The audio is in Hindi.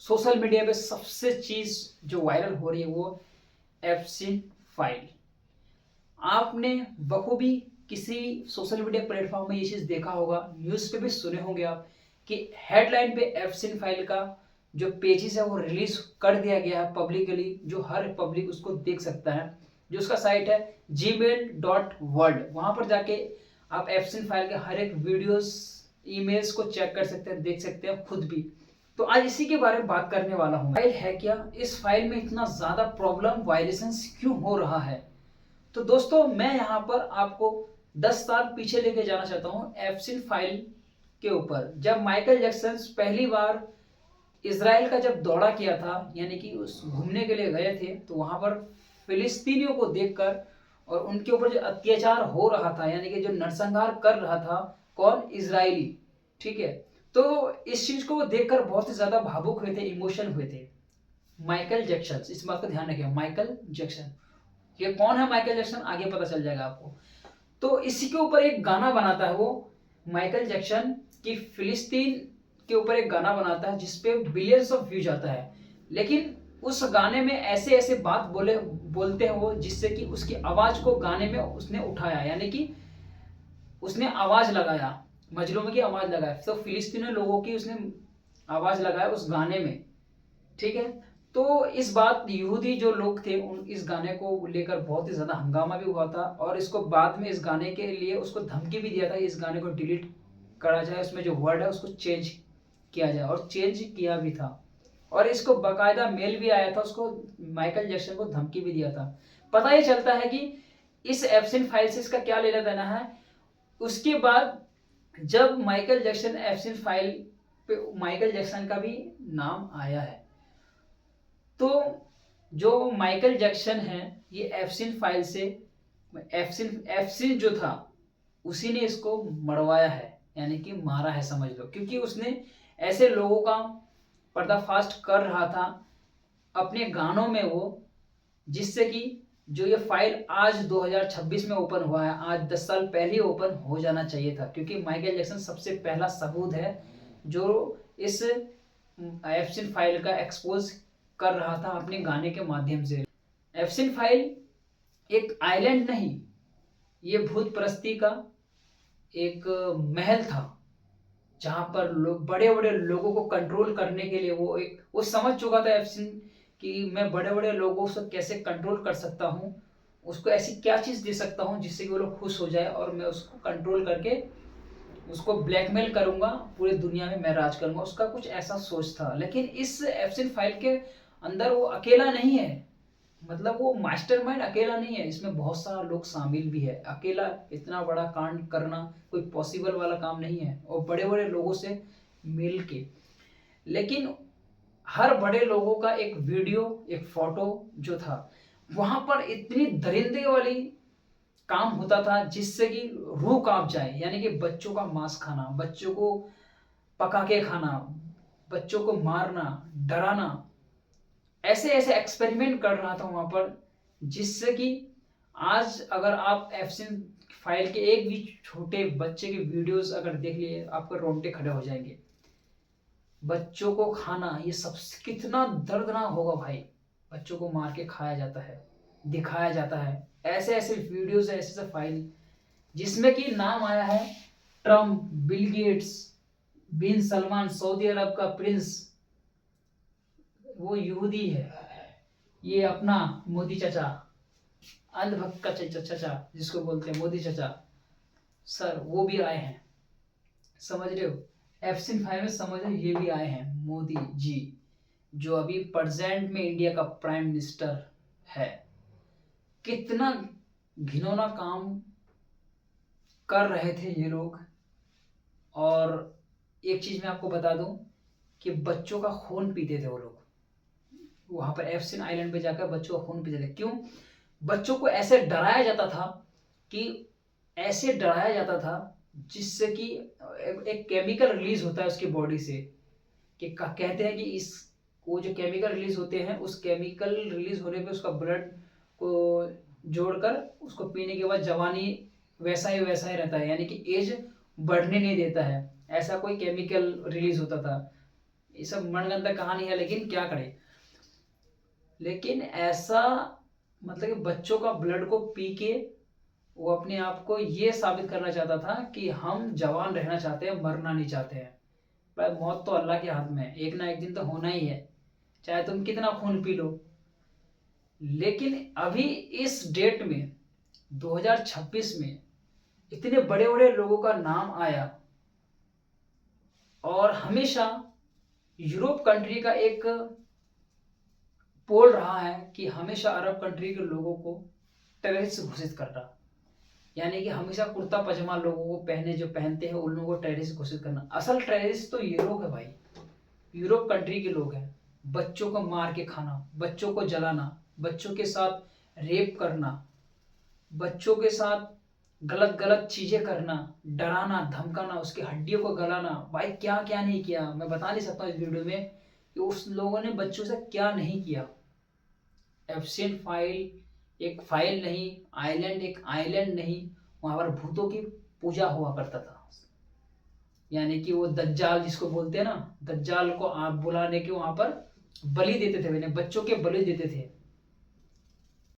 सोशल मीडिया पे सबसे चीज जो वायरल हो रही है वो एफसिन फाइल। आपने बखूबी किसी सोशल मीडिया प्लेटफॉर्म में ये चीज देखा होगा, न्यूज पे भी सुने होंगे आप कि हेडलाइन पे एफसिन फाइल का जो पेजेस है वो रिलीज कर दिया गया है पब्लिकली, जो हर पब्लिक उसको देख सकता है। जो उसका साइट है gmail.world, वहां पर जाके आप एफसिन फाइल के हर एक वीडियोस ईमेल्स को चेक कर सकते हैं, देख सकते हैं खुद भी। तो आज इसी के बारे में बात करने वाला हूँ। फाइल है क्या, इस फाइल में इतना ज्यादा प्रॉब्लम वायलेशंस क्यों हो रहा है। तो दोस्तों मैं यहाँ पर आपको 10 साल पीछे लेके जाना चाहता हूँ एफसिन फाइल के ऊपर। जब माइकल जैक्सन पहली बार इसराइल का जब दौरा किया था, यानी कि उस घूमने के लिए गए थे, तो वहां पर फिलिस्तीनियों को देखकर और उनके ऊपर जो अत्याचार हो रहा था, यानी कि जो नरसंहार कर रहा था कौन, इजरायली, ठीक है। तो इस चीज को देखकर बहुत ही ज्यादा भावुक हुए थे, इमोशन हुए थे माइकल जैक्सन। इस बात का ध्यान रखिए, माइकल जैक्सन, ये कौन है माइकल जैक्सन आगे पता चल जाएगा आपको। तो इसी के ऊपर एक गाना बनाता है वो माइकल जैक्सन की फिलिस्तीन के ऊपर एक गाना बनाता है जिसपे बिलियंस ऑफ व्यूज आता है। लेकिन उस गाने में ऐसे ऐसे बात बोलते हैं वो, जिससे कि उसकी आवाज को गाने में उसने उठाया, यानी कि उसने आवाज लगाया, मजलूम की आवाज लगाया, तो फिलिस्तीनी लोगों की उसने आवाज लगाया उस गाने में, ठीक है। तो इस बात यहूदी जो लोग थे उन इस गाने को लेकर बहुत ही ज्यादा हंगामा भी हुआ था, और इसको बाद में इस गाने के लिए उसको धमकी भी दिया था, इस गाने को डिलीट करा जाए, उसमें जो वर्ड है उसको चेंज किया जाए, और चेंज किया भी था। और इसको बाकायदा मेल भी आया था उसको, माइकल जैक्सन को धमकी भी दिया था। पता ही चलता है कि इस एब्सेंट फाइल से इसका क्या लेना देना है। उसके बाद जब माइकल जैक्सन एब्सेंट फाइल पे माइकल जैक्सन का भी नाम आया है, तो जो माइकल जैक्सन है ये एब्सेंट फाइल से एब्सेंट जो था उसी ने इसको मरवाया है, यानी कि मारा है समझ लो, क्योंकि उसने ऐसे लोगों का पर्दाफाश कर रहा था अपने गानों में वो, जिससे कि जो ये फाइल आज 2026 में ओपन हुआ है, आज 10 साल पहले ओपन हो जाना चाहिए था, क्योंकि माइकल जैक्सन सबसे पहला सबूत है जो इस एब्सेंट फाइल का एक्सपोज कर रहा था अपने गाने के माध्यम से। एब्सेंट फाइल एक आइलैंड नहीं, ये भूत परस्ती का एक महल था, जहां पर लोग बड़े बड़े लोगों को कंट्रोल करने के लिए वो समझ चुका था एप्सिन कि मैं बड़े बड़े लोगों से कैसे कंट्रोल कर सकता हूँ, उसको ऐसी क्या चीज दे सकता हूँ जिससे कि वो लोग खुश हो जाए, और मैं उसको कंट्रोल करके उसको ब्लैकमेल करूंगा, पूरी दुनिया में मैं राज करूंगा, उसका कुछ ऐसा सोच था। लेकिन इस एप्सिन फाइल के अंदर वो अकेला नहीं है, मतलब वो मास्टरमाइंड अकेला नहीं है, इसमें बहुत सारा लोग शामिल भी है। अकेला इतना बड़ा कांड करना कोई पॉसिबल वाला काम नहीं है, और बड़े बड़े लोगों से मिल के। लेकिन हर बड़े लोगों का एक वीडियो, एक फोटो जो था, वहां पर इतनी दरिंदे वाली काम होता था जिससे कि रूह कांप जाए, यानी कि बच्चों का मांस खाना, बच्चों को पका के खाना, बच्चों को मारना, डराना, ऐसे ऐसे एक्सपेरिमेंट कर रहा था वहां पर, जिससे कि आज अगर आप एफसिन फाइल के एक भी छोटे बच्चे के वीडियोस अगर देख लिए, आपके रोंगटे खड़े हो जाएंगे। बच्चों को खाना, ये सब कितना दर्दनाक होगा भाई। बच्चों को मार के खाया जाता है, दिखाया जाता है, ऐसे ऐसे वीडियोस, ऐसे ऐसे फाइल जिसमें कि नाम आया है ट्रम्प, बिल गेट्स, बिन सलमान, सऊदी अरब का प्रिंस, वो यहूदी है, ये अपना मोदी चचा, अंधभक्त का चचा जिसको बोलते हैं मोदी चचा सर, वो भी आए हैं, समझ रहे हो। एफसिन फाइव में समझ रहे हो, ये भी आए हैं मोदी जी, जो अभी प्रेजेंट में इंडिया का प्राइम मिनिस्टर है। कितना घिनौना काम कर रहे थे ये लोग। और एक चीज मैं आपको बता दूं कि बच्चों का खून पीते थे वो लोग, वहां पर एफसिन आइलैंड पे जाकर बच्चों का खून पीते थे। क्यों? बच्चों को ऐसे डराया जाता था कि ऐसे डराया जाता था जिससे कि एक केमिकल रिलीज होता है उसकी बॉडी से, कि कहते हैं कि इस वो जो केमिकल रिलीज होते हैं, उस केमिकल रिलीज होने पे उसका ब्लड को जोड़कर उसको पीने के बाद जवानी वैसा ही रहता है, यानी कि एज बढ़ने नहीं देता है, ऐसा कोई केमिकल रिलीज होता था। ये सब मनगढ़ंत कहानी है, लेकिन क्या करें। लेकिन ऐसा मतलब कि बच्चों का ब्लड को पी के वो अपने आप को ये साबित करना चाहता था कि हम जवान रहना चाहते हैं, मरना नहीं चाहते हैं। पर मौत तो अल्लाह के हाथ में है, एक ना एक दिन तो होना ही है, चाहे तुम कितना खून पी लो। लेकिन अभी इस डेट में 2026 में इतने बड़े बड़े लोगों का नाम आया, और हमेशा यूरोप कंट्री का एक पोल रहा है कि हमेशा अरब कंट्री के लोगों को टेररिस्ट घोषित करना, यानी कि हमेशा कुर्ता पजामा लोगों को पहने, जो पहनते हैं उन लोगों को टेररिस्ट घोषित करना। असल टेररिस्ट तो यूरोप है भाई, यूरोप कंट्री के लोग हैं। बच्चों को मार के खाना, बच्चों को जलाना, बच्चों के साथ रेप करना, बच्चों के साथ गलत गलत चीजें करना, डराना धमकाना, उसकी हड्डियों को गलाना। भाई क्या क्या नहीं किया, मैं बता नहीं सकता इस वीडियो में कि उस लोगों ने बच्चों से क्या नहीं किया। एब्सिन फाइल एक फाइल नहीं, आइलैंड एक आइलैंड नहीं, वहां पर भूतों की पूजा हुआ करता था। यानी कि वो दज्जाल जिसको बोलते हैं ना, दज्जाल को आप बुलाने के वहां पर बलि देते थे, बच्चों के बलि देते थे।